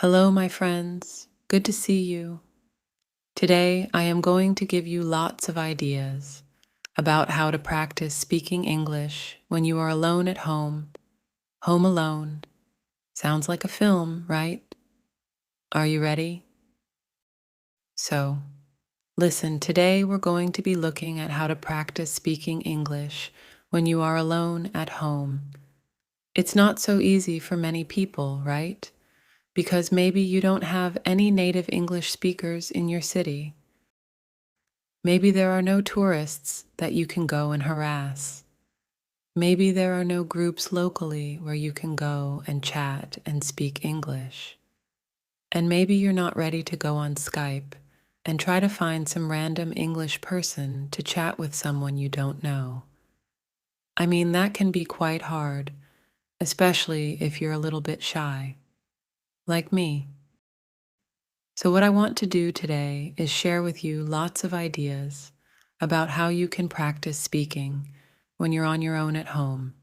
Hello, my friends. Good to see you. Today, I am going to give you lots of ideas about how to practice speaking English when you are alone at home. Home Alone. Sounds like a film, right? Are you ready? So, listen, today we're going to be looking at how to practice speaking English when you are alone at home. It's not so easy for many people, right? Because maybe you don't have any native English speakers in your city. Maybe there are no tourists that you can go and harass. Maybe there are no groups locally where you can go and chat and speak English. And maybe you're not ready to go on Skype and try to find some random English person to chat with someone you don't know. I mean, that can be quite hard, especially if you're a little bit shy, like me. So what I want to do today is share with you lots of ideas about how you can practice speaking when you're on your own at home.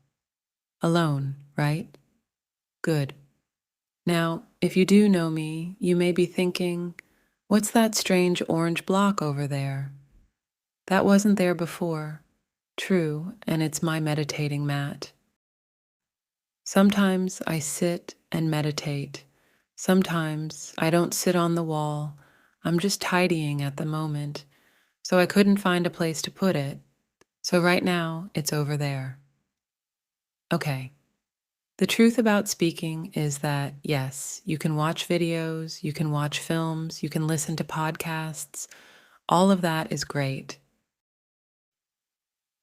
Alone, right? Good. Now, if you do know me, you may be thinking, what's that strange orange block over there? That wasn't there before. True, and it's my meditating mat. Sometimes I sit and meditate. Sometimes I don't sit on the wall. I'm just tidying at the moment, so I couldn't find a place to put it. So right now, it's over there. Okay. The truth about speaking is that, yes, you can watch videos, you can watch films, you can listen to podcasts. All of that is great.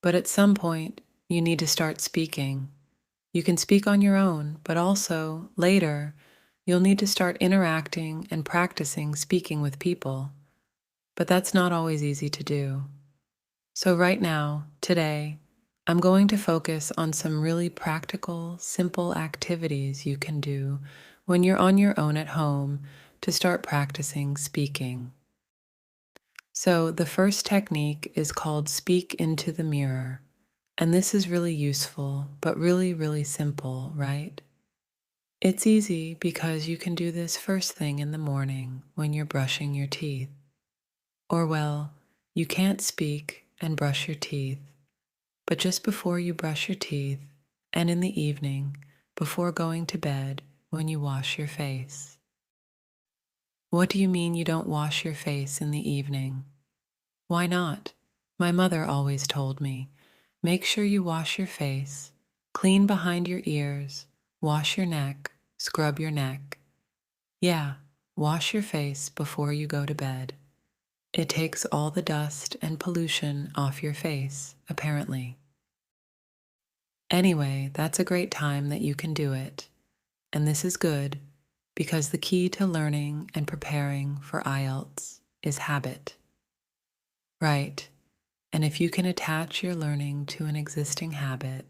But at some point, you need to start speaking. You can speak on your own, but also, later, you'll need to start interacting and practicing speaking with people. But that's not always easy to do. So right now, today, I'm going to focus on some really practical, simple activities you can do when you're on your own at home to start practicing speaking. So the first technique is called Speak into the Mirror. And this is really useful, but really, really simple, right? It's easy because you can do this first thing in the morning when you're brushing your teeth. Or, well, you can't speak and brush your teeth, but just before you brush your teeth and in the evening before going to bed when you wash your face. What do you mean you don't wash your face in the evening? Why not? My mother always told me, make sure you wash your face, clean behind your ears, wash your neck, scrub your neck. Yeah, wash your face before you go to bed. It takes all the dust and pollution off your face, apparently. Anyway, that's a great time that you can do it. And this is good because the key to learning and preparing for IELTS is habit. Right. And if you can attach your learning to an existing habit,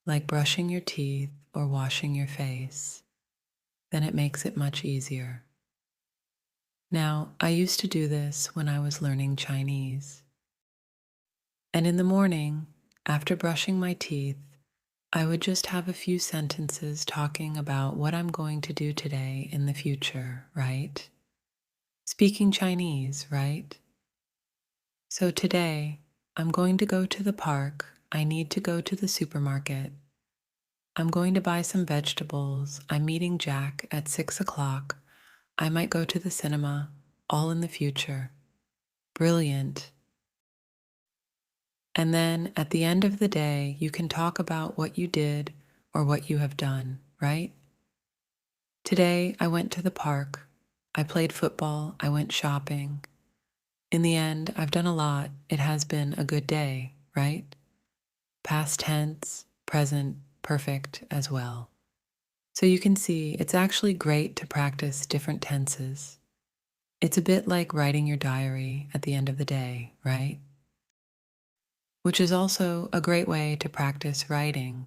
like brushing your teeth or washing your face, then it makes it much easier. Now, I used to do this when I was learning Chinese. And in the morning, after brushing my teeth, I would just have a few sentences talking about what I'm going to do today in the future, right? Speaking Chinese, right? So today, I'm going to go to the park. I need to go to the supermarket. I'm going to buy some vegetables. I'm meeting Jack at 6 o'clock. I might go to the cinema, all in the future. Brilliant. And then at the end of the day, you can talk about what you did or what you have done, right? Today, I went to the park. I played football. I went shopping. In the end, I've done a lot. It has been a good day, right? Past tense, present, perfect as well. So you can see it's actually great to practice different tenses. It's a bit like writing your diary at the end of the day, right? Which is also a great way to practice writing.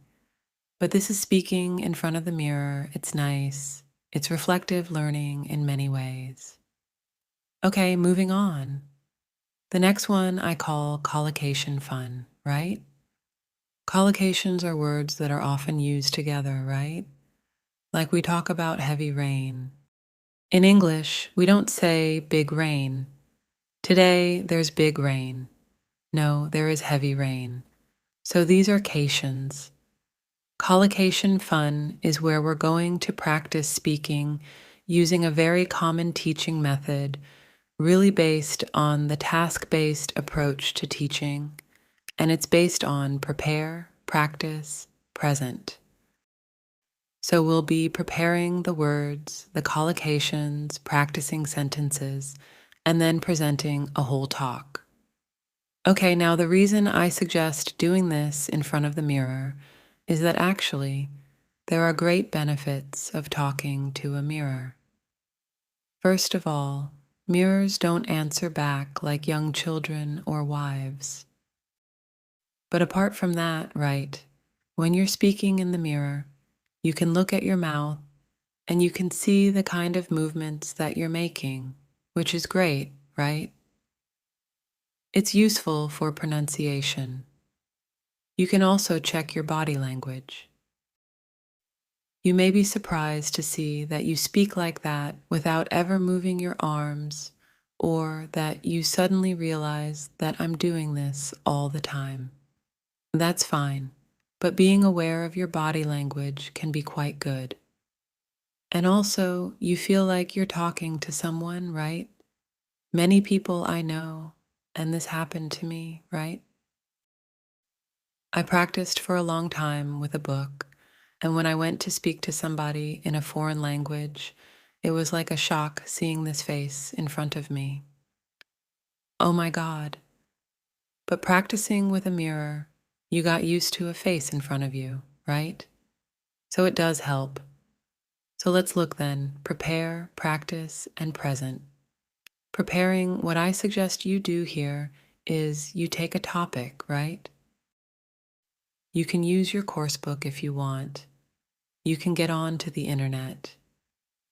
But this is speaking in front of the mirror. It's nice. It's reflective learning in many ways. Okay, moving on. The next one I call collocation fun, right? Collocations are words that are often used together, right? Like we talk about heavy rain. In English, we don't say big rain. Today, there's big rain. No, there is heavy rain. So these are cations. Collocation fun is where we're going to practice speaking using a very common teaching method, really based on the task-based approach to teaching, and it's based on prepare, practice, present. So we'll be preparing the words, the collocations, practicing sentences, and then presenting a whole talk. Okay, now the reason I suggest doing this in front of the mirror is that actually there are great benefits of talking to a mirror. First of all, mirrors don't answer back like young children or wives. But apart from that, right, when you're speaking in the mirror, you can look at your mouth and you can see the kind of movements that you're making, which is great, right? It's useful for pronunciation. You can also check your body language. You may be surprised to see that you speak like that without ever moving your arms, or that you suddenly realize that I'm doing this all the time. That's fine, but being aware of your body language can be quite good. And also, you feel like you're talking to someone, right? Many people I know, and this happened to me, right? I practiced for a long time with a book, and when I went to speak to somebody in a foreign language, it was like a shock seeing this face in front of me. Oh my God. But practicing with a mirror, you got used to a face in front of you, right? So it does help. So let's look then. Prepare, practice, and present. Preparing, what I suggest you do here is you take a topic, right? You can use your course book if you want. You can get on to the internet.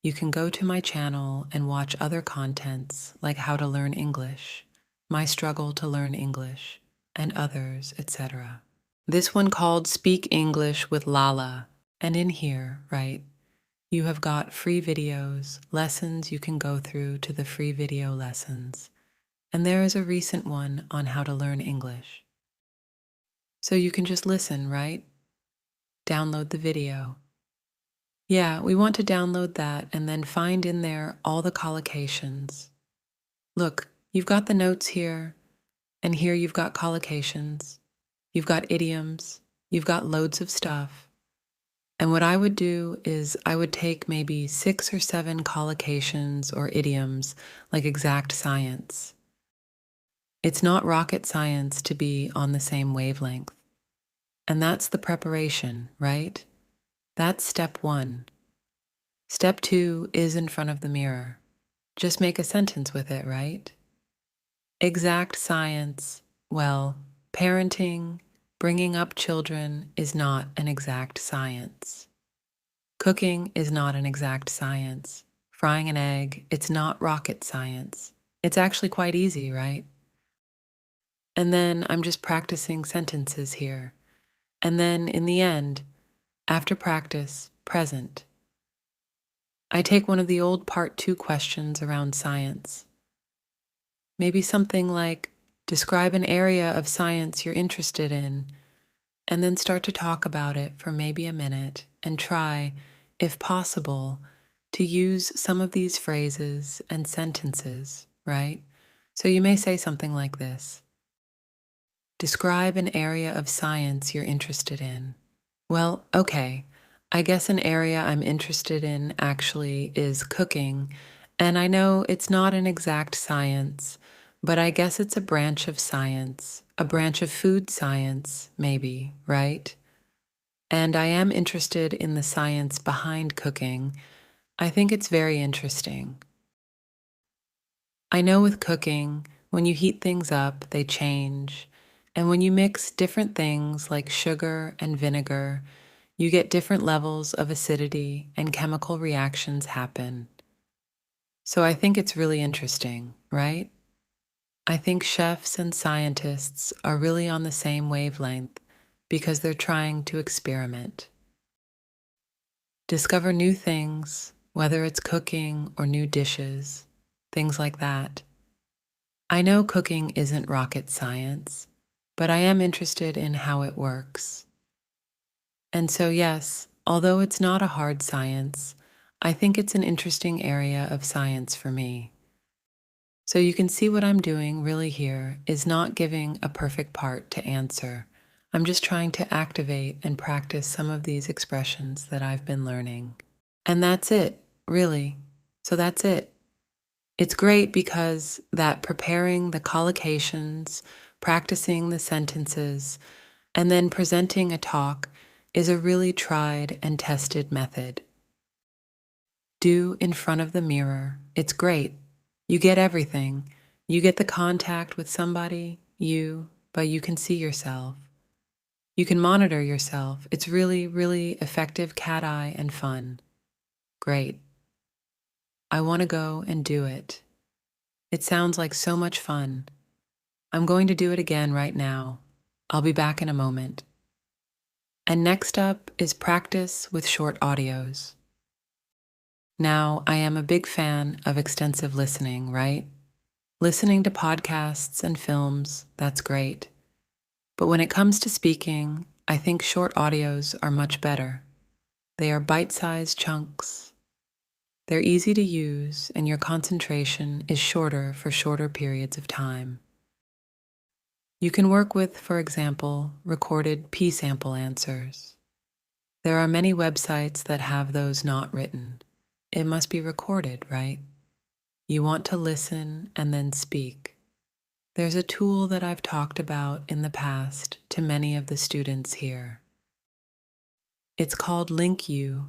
You can go to my channel and watch other contents like How to Learn English, My Struggle to Learn English, and others, etc. This one called Speak English with Lala. And in here, right, you have got free videos, lessons you can go through to the free video lessons. And there is a recent one on how to learn English. So you can just listen, right? Download the video. Yeah, we want to download that and then find in there all the collocations. Look, you've got the notes here, and here you've got collocations. You've got idioms. You've got loads of stuff. And what I would do is I would take maybe 6 or 7 collocations or idioms like exact science. It's not rocket science to be on the same wavelength. And that's the preparation, right? That's step 1. Step 2 is in front of the mirror. Just make a sentence with it, right? Exact science, well, parenting, bringing up children is not an exact science. Cooking is not an exact science. Frying an egg, it's not rocket science. It's actually quite easy, right? And then I'm just practicing sentences here. And then in the end, after practice, present. I take one of the old part 2 questions around science. Maybe something like, describe an area of science you're interested in, and then start to talk about it for maybe a minute and try, if possible, to use some of these phrases and sentences, right? So you may say something like this. Describe an area of science you're interested in. Well, okay, I guess an area I'm interested in actually is cooking, and I know it's not an exact science, but I guess it's a branch of science, a branch of food science, maybe, right? And I am interested in the science behind cooking. I think it's very interesting. I know with cooking, when you heat things up, they change. And when you mix different things like sugar and vinegar, you get different levels of acidity and chemical reactions happen. So I think it's really interesting, right? I think chefs and scientists are really on the same wavelength because they're trying to experiment. Discover new things, whether it's cooking or new dishes, things like that. I know cooking isn't rocket science, but I am interested in how it works. And so, yes, although it's not a hard science, I think it's an interesting area of science for me. So you can see what I'm doing really here is not giving a perfect part to answer. I'm just trying to activate and practice some of these expressions that I've been learning. And that's it, really. So that's it. It's great because that preparing the collocations, practicing the sentences, and then presenting a talk is a really tried and tested method. Do in front of the mirror. It's great. You get everything. You get the contact with somebody, but you can see yourself. You can monitor yourself. It's really, really effective cat eye and fun. Great. I want to go and do it. It sounds like so much fun. I'm going to do it again right now. I'll be back in a moment. And next up is practice with short audios. Now, I am a big fan of extensive listening, right? Listening to podcasts and films, that's great. But when it comes to speaking, I think short audios are much better. They are bite-sized chunks. They're easy to use, and your concentration is shorter for shorter periods of time. You can work with, for example, recorded P-sample answers. There are many websites that have those not written. It must be recorded, right? You want to listen and then speak. There's a tool that I've talked about in the past to many of the students here. It's called engliah,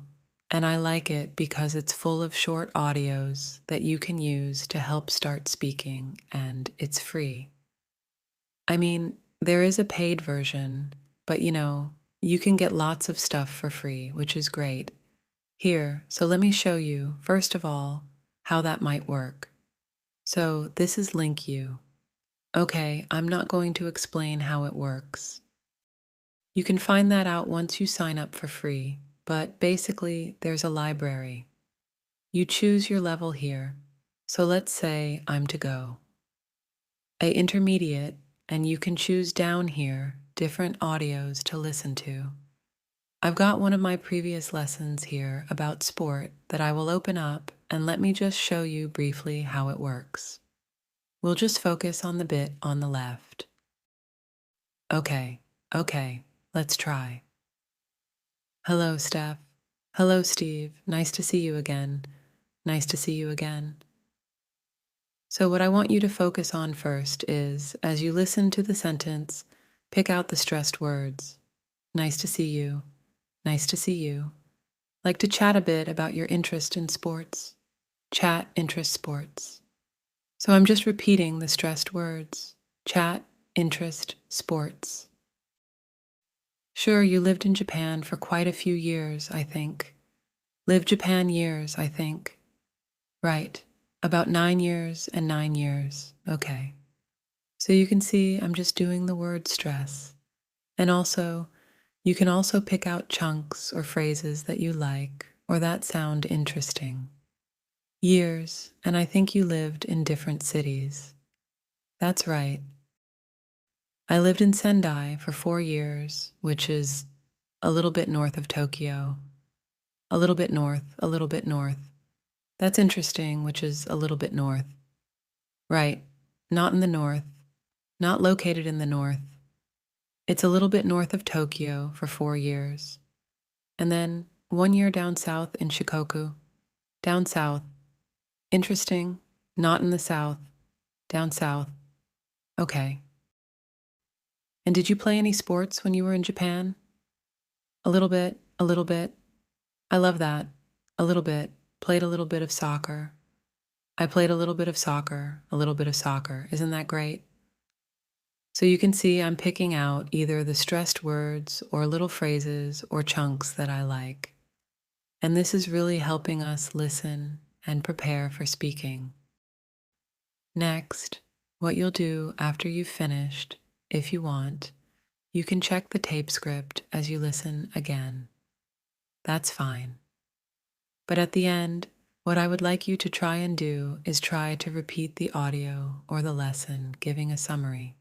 and I like it because it's full of short audios that you can use to help start speaking, and it's free. I mean, there is a paid version, but you can get lots of stuff for free, which is great. Here, so let me show you, first of all, how that might work. So this is engliah. Okay, I'm not going to explain how it works. You can find that out once you sign up for free, but basically there's a library. You choose your level here. So let's say I'm to go. A intermediate, and you can choose down here different audios to listen to. I've got one of my previous lessons here about sport that I will open up and let me just show you briefly how it works. We'll just focus on the bit on the left. Okay, let's try. Hello, Steph. Hello, Steve. Nice to see you again. Nice to see you again. So what I want you to focus on first is, as you listen to the sentence, pick out the stressed words. Nice to see you. Nice to see you. Like to chat a bit about your interest in sports. Chat, interest, sports. So I'm just repeating the stressed words. Chat, interest, sports. Sure, you lived in Japan for quite a few years, I think. Lived Japan years, I think. Right. About 9 years and 9 years. Okay. So you can see I'm just doing the word stress. And also, you can also pick out chunks or phrases that you like or that sound interesting. Years, and I think you lived in different cities. That's right. I lived in Sendai for 4 years, which is a little bit north of Tokyo. A little bit north, a little bit north. That's interesting, which is a little bit north. Right, not in the north, not located in the north. It's a little bit north of Tokyo for 4 years. And then 1 year down south in Shikoku. Down south. Interesting, not in the south. Down south. Okay. And did you play any sports when you were in Japan? A little bit, a little bit. I love that. A little bit. Played a little bit of soccer. I played a little bit of soccer, a little bit of soccer. Isn't that great? So you can see I'm picking out either the stressed words or little phrases or chunks that I like. And this is really helping us listen and prepare for speaking. Next, what you'll do after you've finished, if you want, you can check the tape script as you listen again. That's fine. But at the end, What I would like you to try and do is try to repeat the audio or the lesson, giving a summary.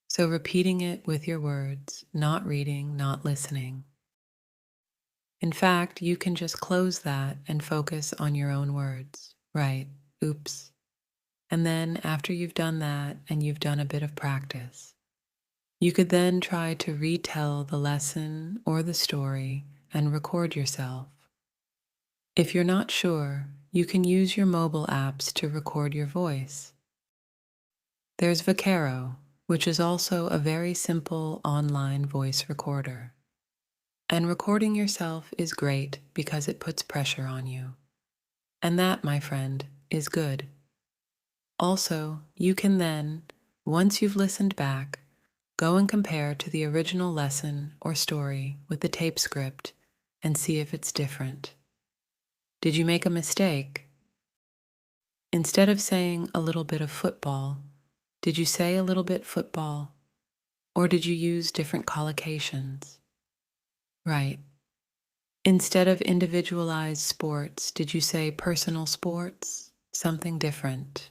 So repeating it with your words, not reading, not listening. In fact, you can just close that and focus on your own words. Right, oops. And then after you've done that and you've done a bit of practice, you could then try to retell the lesson or the story and record yourself. If you're not sure, you can use your mobile apps to record your voice. There's Vocaro, which is also a very simple online voice recorder. And recording yourself is great because it puts pressure on you. And that, my friend, is good. Also, you can then, once you've listened back, go and compare to the original lesson or story with the tape script and see if it's different. Did you make a mistake? Instead of saying a little bit of football, did you say a little bit football? Or did you use different collocations? Right. Instead of individualized sports, did you say personal sports? Something different.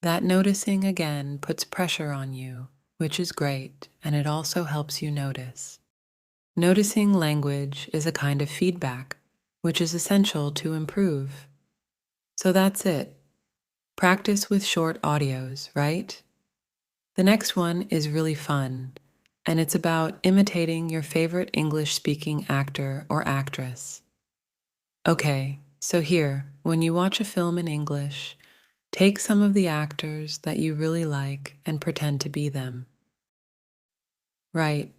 That noticing again puts pressure on you, which is great, and it also helps you notice. Noticing language is a kind of feedback, which is essential to improve. So that's it. Practice with short audios, right? The next one is really fun, and it's about imitating your favorite English-speaking actor or actress. Okay, so here, when you watch a film in English, take some of the actors that you really like and pretend to be them. Right.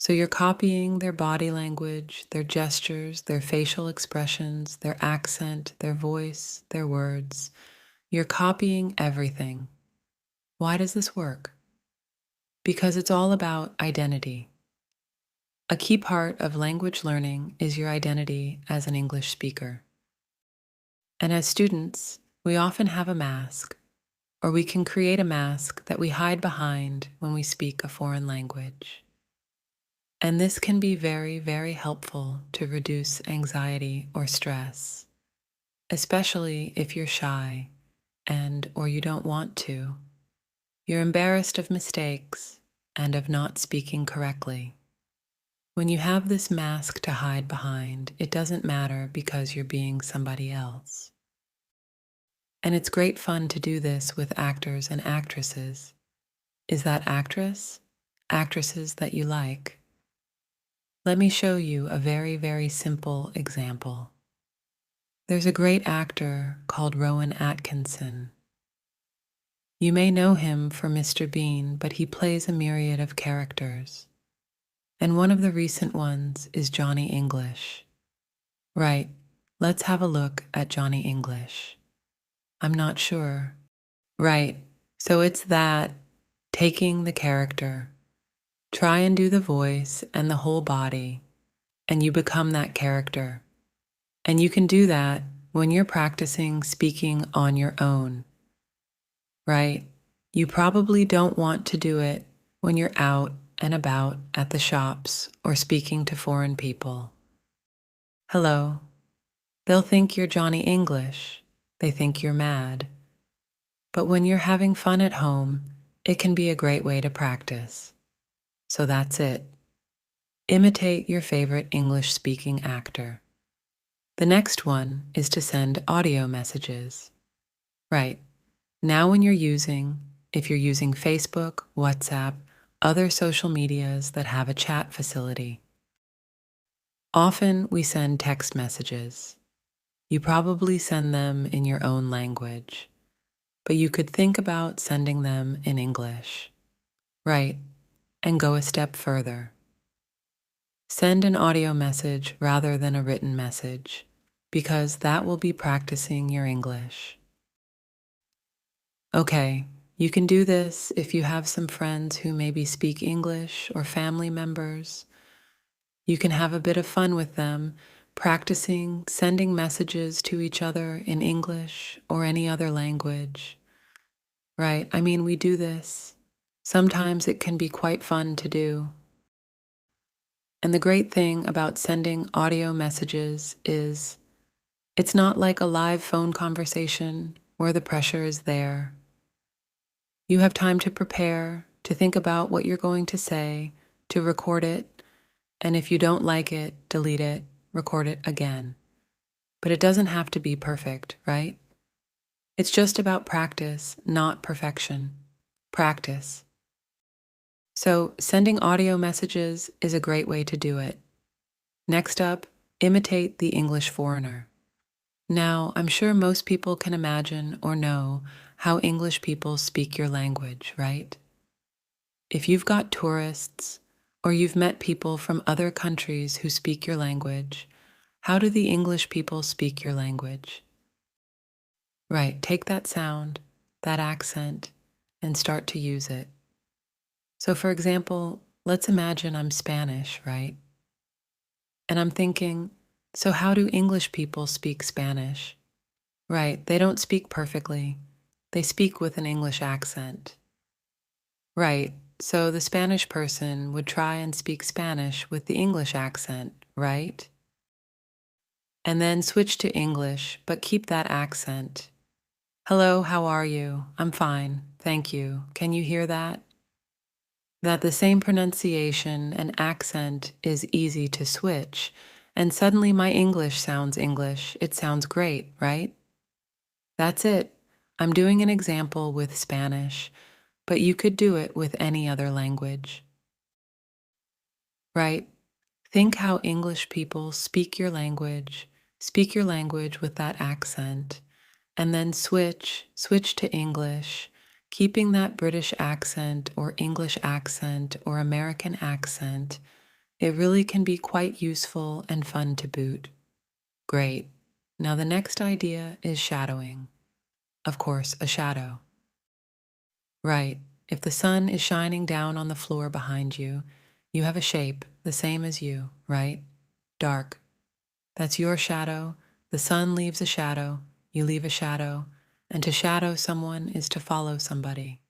So you're copying their body language, their gestures, their facial expressions, their accent, their voice, their words. You're copying everything. Why does this work? Because it's all about identity. A key part of language learning is your identity as an English speaker. And as students, we often have a mask, or we can create a mask that we hide behind when we speak a foreign language. And this can be very, very helpful to reduce anxiety or stress, especially if you're shy and or you don't want to. You're embarrassed of mistakes and of not speaking correctly. When you have this mask to hide behind, it doesn't matter because you're being somebody else. And it's great fun to do this with actors and actresses. Is that actress? Actresses that you like? Let me show you a very, very simple example. There's a great actor called Rowan Atkinson. You may know him for Mr. Bean, but he plays a myriad of characters. And one of the recent ones is Johnny English. Right, let's have a look at Johnny English. I'm not sure. Right, so it's that, taking the character. Try and do the voice and the whole body, and you become that character. And you can do that when you're practicing speaking on your own, right? You probably don't want to do it when you're out and about at the shops or speaking to foreign people. Hello. They'll think you're Johnny English. They think you're mad. But when you're having fun at home, it can be a great way to practice. So that's it. Imitate your favorite English-speaking actor. The next one is to send audio messages. Right. Now if you're using Facebook, WhatsApp, other social medias that have a chat facility. Often we send text messages. You probably send them in your own language, but you could think about sending them in English. Right. And go a step further. Send an audio message rather than a written message, because that will be practicing your English. Okay, you can do this if you have some friends who maybe speak English or family members. You can have a bit of fun with them, practicing sending messages to each other in English or any other language. Right, I mean, we do this. Sometimes it can be quite fun to do. And the great thing about sending audio messages is It's not like a live phone conversation where the pressure is there. You have time to prepare, to think about what you're going to say, to record it, and if you don't like it, delete it, record it again. But it doesn't have to be perfect, right? It's just about practice, not perfection. Practice. So, sending audio messages is a great way to do it. Next up, imitate the English foreigner. Now, I'm sure most people can imagine or know how English people speak your language, right? If you've got tourists or you've met people from other countries who speak your language, how do the English people speak your language? Right, take that sound, that accent, and start to use it. So, for example, let's imagine I'm Spanish, right? And I'm thinking, so how do English people speak Spanish? Right, they don't speak perfectly. They speak with an English accent. Right, so the Spanish person would try and speak Spanish with the English accent, right? And then switch to English, but keep that accent. Hello, how are you? I'm fine, thank you. Can you hear that? That the same pronunciation and accent is easy to switch, and suddenly my English sounds English. It sounds great, right? That's it. I'm doing an example with Spanish, but you could do it with any other language, right? Think how English people speak your language with that accent, and then switch to English, keeping that British accent or English accent or American accent. It really can be quite useful and fun to boot. Great. Now the next idea is shadowing. Of course, a shadow. Right. If the sun is shining down on the floor behind you, you have a shape the same as you, right? Dark. That's your shadow. The sun leaves a shadow. You leave a shadow. And to shadow someone is to follow somebody.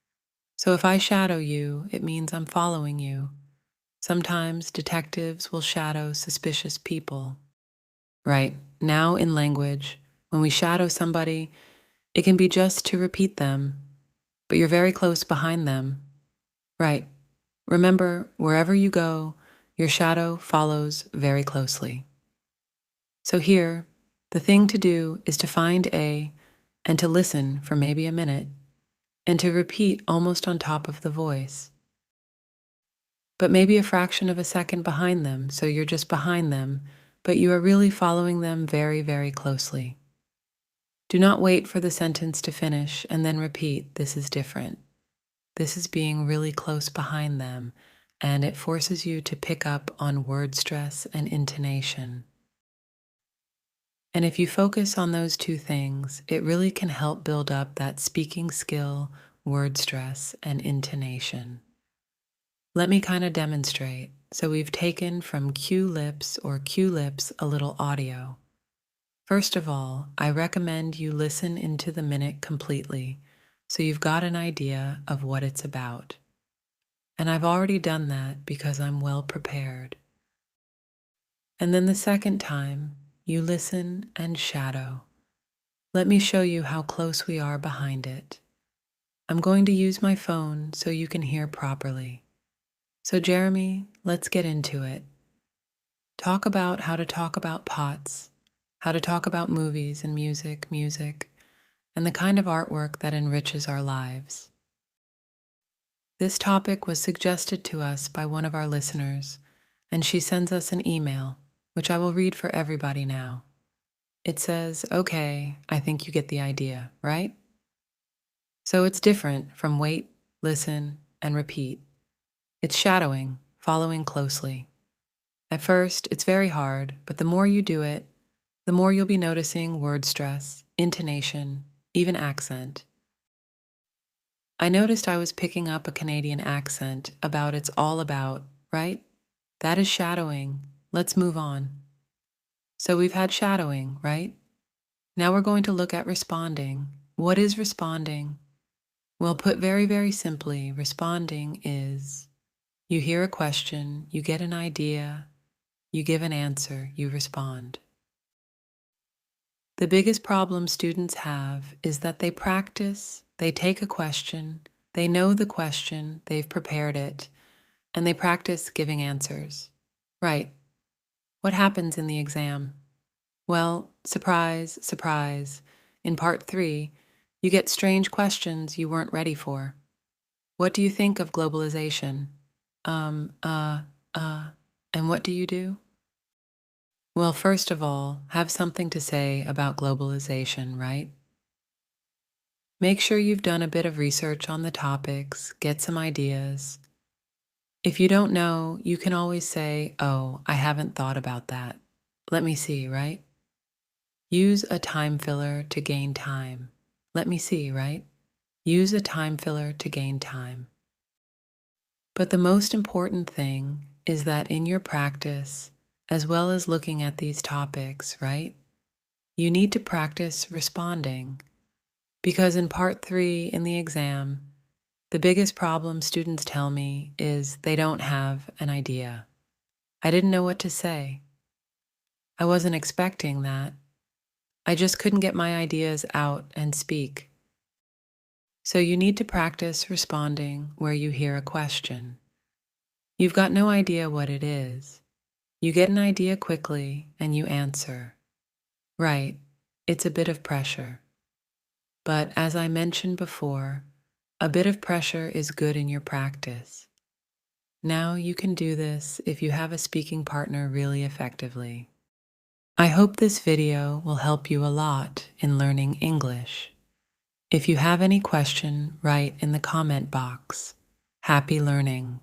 So if I shadow you, it means I'm following you. Sometimes detectives will shadow suspicious people. Right. Now in language, when we shadow somebody, it can be just to repeat them, but you're very close behind them. Right. Remember, wherever you go, your shadow follows very closely. So here, the thing to do is to find A and to listen for maybe a minute and to repeat almost on top of the voice, but maybe a fraction of a second behind them, so you're just behind them, but you are really following them very, very closely. Do not wait for the sentence to finish and then repeat, this is different. This is being really close behind them, and it forces you to pick up on word stress and intonation. And if you focus on those two things, it really can help build up that speaking skill, word stress, and intonation. Let me kind of demonstrate. So we've taken from Q lips or Q lips a little audio. First of all, I recommend you listen into the minute completely so you've got an idea of what it's about. And I've already done that because I'm well prepared. And then the second time, you listen and shadow. Let me show you how close we are behind it. I'm going to use my phone so you can hear properly. So Jeremy, let's get into it. Talk about how to talk about pots, how to talk about movies and music, and the kind of artwork that enriches our lives. This topic was suggested to us by one of our listeners, and she sends us an email, which I will read for everybody now. It says, okay, I think you get the idea, right? So it's different from wait, listen, and repeat. It's shadowing, following closely. At first, it's very hard, but the more you do it, the more you'll be noticing word stress, intonation, even accent. I noticed I was picking up a Canadian accent about it's all about, right? That is shadowing. Let's move on. So we've had shadowing, right? Now we're going to look at responding. What is responding? Well, put very, very simply, responding is you hear a question, you get an idea, you give an answer, you respond. The biggest problem students have is that they practice, they take a question, they know the question, they've prepared it, and they practice giving answers. Right. What happens in the exam? Well, surprise, surprise. In part 3, you get strange questions you weren't ready for. What do you think of globalization? Um, uh, uh, and what do you do? Well, first of all, have something to say about globalization, right? Make sure you've done a bit of research on the topics, get some ideas. If you don't know, you can always say, "Oh, I haven't thought about that. Let me see," right? Use a time filler to gain time. Let me see, right? Use a time filler to gain time. But the most important thing is that in your practice, as well as looking at these topics, right? You need to practice responding. Because in part 3 in the exam, the biggest problem students tell me is they don't have an idea. I didn't know what to say. I wasn't expecting that. I just couldn't get my ideas out and speak. So you need to practice responding where you hear a question. You've got no idea what it is. You get an idea quickly and you answer. Right, it's a bit of pressure. But as I mentioned before, a bit of pressure is good in your practice. Now you can do this if you have a speaking partner really effectively. I hope this video will help you a lot in learning English. If you have any question, write in the comment box. Happy learning!